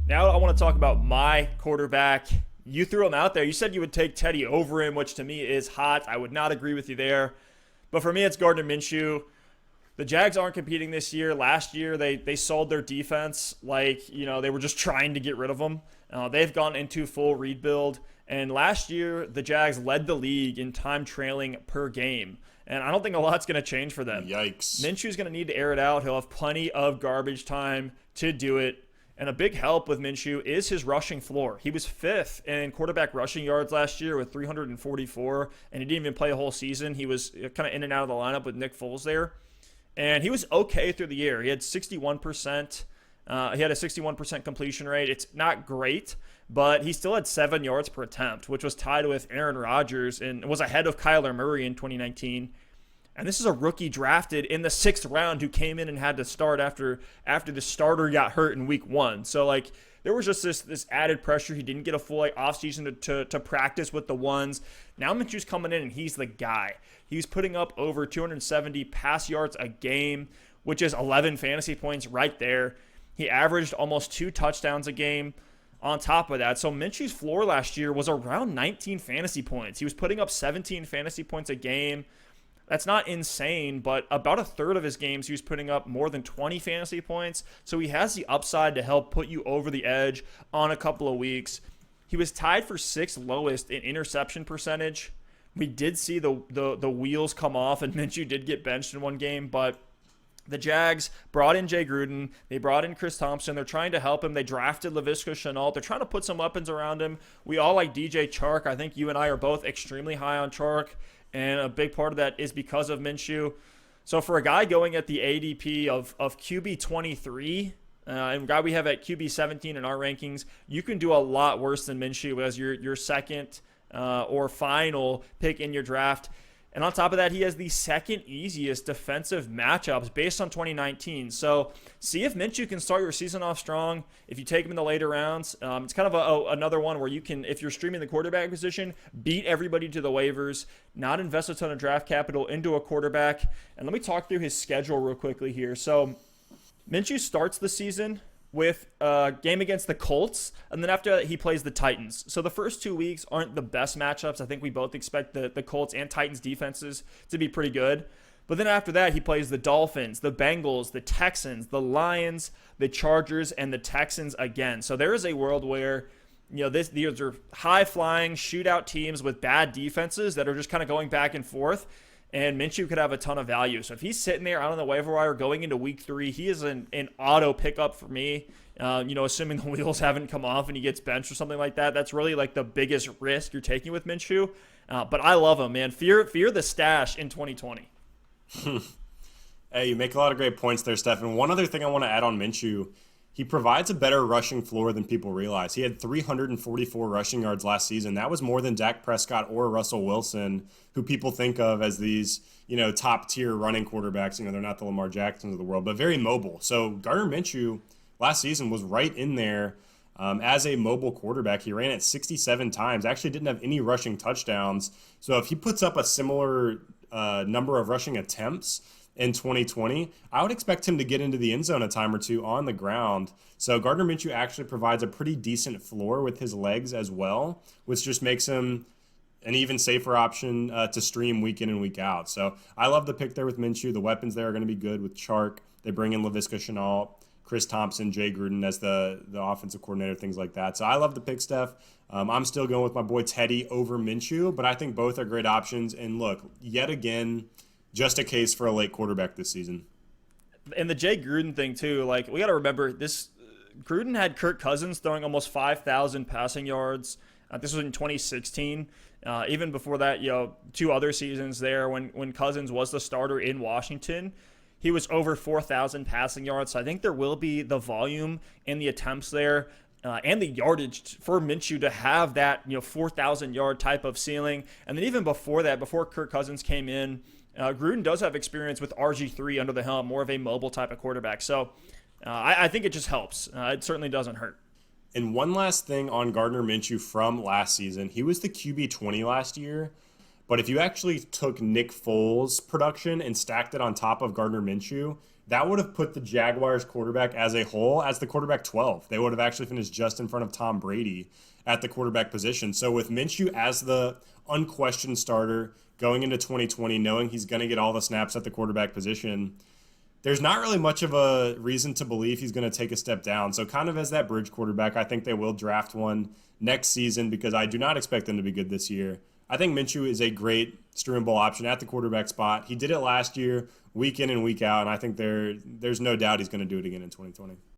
Now I want to talk about my quarterback. You threw him out there. You said you would take Teddy over him, which to me is hot. I would not agree with you there. But for me, it's Gardner Minshew. The Jags aren't competing this year. Last year, they sold their defense like, they were just trying to get rid of them. They've gone into full rebuild. And last year, the Jags led the league in time trailing per game. And I don't think a lot's going to change for them. Yikes. Minshew's going to need to air it out. He'll have plenty of garbage time to do it. And a big help with Minshew is his rushing floor. He was fifth in quarterback rushing yards last year with 344, and he didn't even play a whole season. He was kind of in and out of the lineup with Nick Foles there. And he was okay through the year. He had 61%. He had a 61% completion rate. It's not great, but he still had 7 yards per attempt, which was tied with Aaron Rodgers and was ahead of Kyler Murray in 2019. And this is a rookie drafted in the 6th round who came in and had to start after the starter got hurt in week 1. So, there was just this added pressure. He didn't get a full offseason to practice with the ones. Now Minshew's coming in, and he's the guy. He's putting up over 270 pass yards a game, which is 11 fantasy points right there. He averaged almost 2 touchdowns a game on top of that. So Minshew's floor last year was around 19 fantasy points. He was putting up 17 fantasy points a game. That's not insane, but about a third of his games, he was putting up more than 20 fantasy points. So he has the upside to help put you over the edge on a couple of weeks. He was tied for 6th lowest in interception percentage. We did see the wheels come off, and Minshew did get benched in one game, but the Jags brought in Jay Gruden. They brought in Chris Thompson. They're trying to help him. They drafted Laviska Shenault. They're trying to put some weapons around him. We all like DJ Chark. I think you and I are both extremely high on Chark, and a big part of that is because of Minshew. So for a guy going at the ADP of QB 23, and a guy we have at QB 17 in our rankings, you can do a lot worse than Minshew as your second or final pick in your draft. And on top of that, he has the second easiest defensive matchups based on 2019. So see if Minshew can start your season off strong. If you take him in the later rounds, it's kind of another one where you can, if you're streaming the quarterback position, beat everybody to the waivers, not invest a ton of draft capital into a quarterback. And let me talk through his schedule real quickly here. So Minshew starts the season with a game against the Colts, and then after that, he plays the Titans. So the first 2 weeks aren't the best matchups. I think we both expect the Colts and Titans defenses to be pretty good. But then after that, he plays the Dolphins, the Bengals, the Texans, the Lions, the Chargers, and the Texans again. So there is a world where these are high-flying shootout teams with bad defenses that are just kind of going back and forth. And Minshew could have a ton of value. So if he's sitting there out on the waiver wire going into week 3, he is an auto pickup for me. Assuming the wheels haven't come off and he gets benched or something like that. That's really the biggest risk you're taking with Minshew. But I love him, man. Fear the stash in 2020. Hey, you make a lot of great points there, Stef. And one other thing I want to add on Minshew, he provides a better rushing floor than people realize. He had 344 rushing yards last season. That was more than Dak Prescott or Russell Wilson, who people think of as these, top-tier running quarterbacks. They're not the Lamar Jacksons of the world, but very mobile. So Gardner Minshew last season was right in there as a mobile quarterback. He ran it 67 times, actually didn't have any rushing touchdowns. So if he puts up a similar number of rushing attempts in 2020, I would expect him to get into the end zone a time or two on the ground. So Gardner Minshew actually provides a pretty decent floor with his legs as well, which just makes him an even safer option to stream week in and week out. So I love the pick there with Minshew. The weapons there are going to be good with Chark. They bring in Laviska Shenault, Chris Thompson, Jay Gruden as the offensive coordinator, things like that. So I love the pick, Steph. I'm still going with my boy Teddy over Minshew, but I think both are great options. And look, yet again, just a case for a late quarterback this season. And the Jay Gruden thing, too, we got to remember this. Gruden had Kirk Cousins throwing almost 5,000 passing yards. This was in 2016. Even before that, 2 other seasons there when Cousins was the starter in Washington, he was over 4,000 passing yards. So I think there will be the volume and the attempts there and the yardage for Minshew to have that 4,000 yard type of ceiling. And then even before that, before Kirk Cousins came in, Gruden does have experience with RG3 under the helm, more of a mobile type of quarterback. So I think it just helps. It certainly doesn't hurt. And one last thing on Gardner Minshew from last season. He was the QB 20 last year, but if you actually took Nick Foles' production and stacked it on top of Gardner Minshew, that would have put the Jaguars quarterback as a whole as the quarterback 12. They would have actually finished just in front of Tom Brady at the quarterback position. So with Minshew as the unquestioned starter going into 2020, knowing he's going to get all the snaps at the quarterback position, there's not really much of a reason to believe he's going to take a step down. So kind of as that bridge quarterback, I think they will draft one next season because I do not expect them to be good this year. I think Minshew is a great streamable option at the quarterback spot. He did it last year, week in and week out, and I think there's no doubt he's going to do it again in 2020.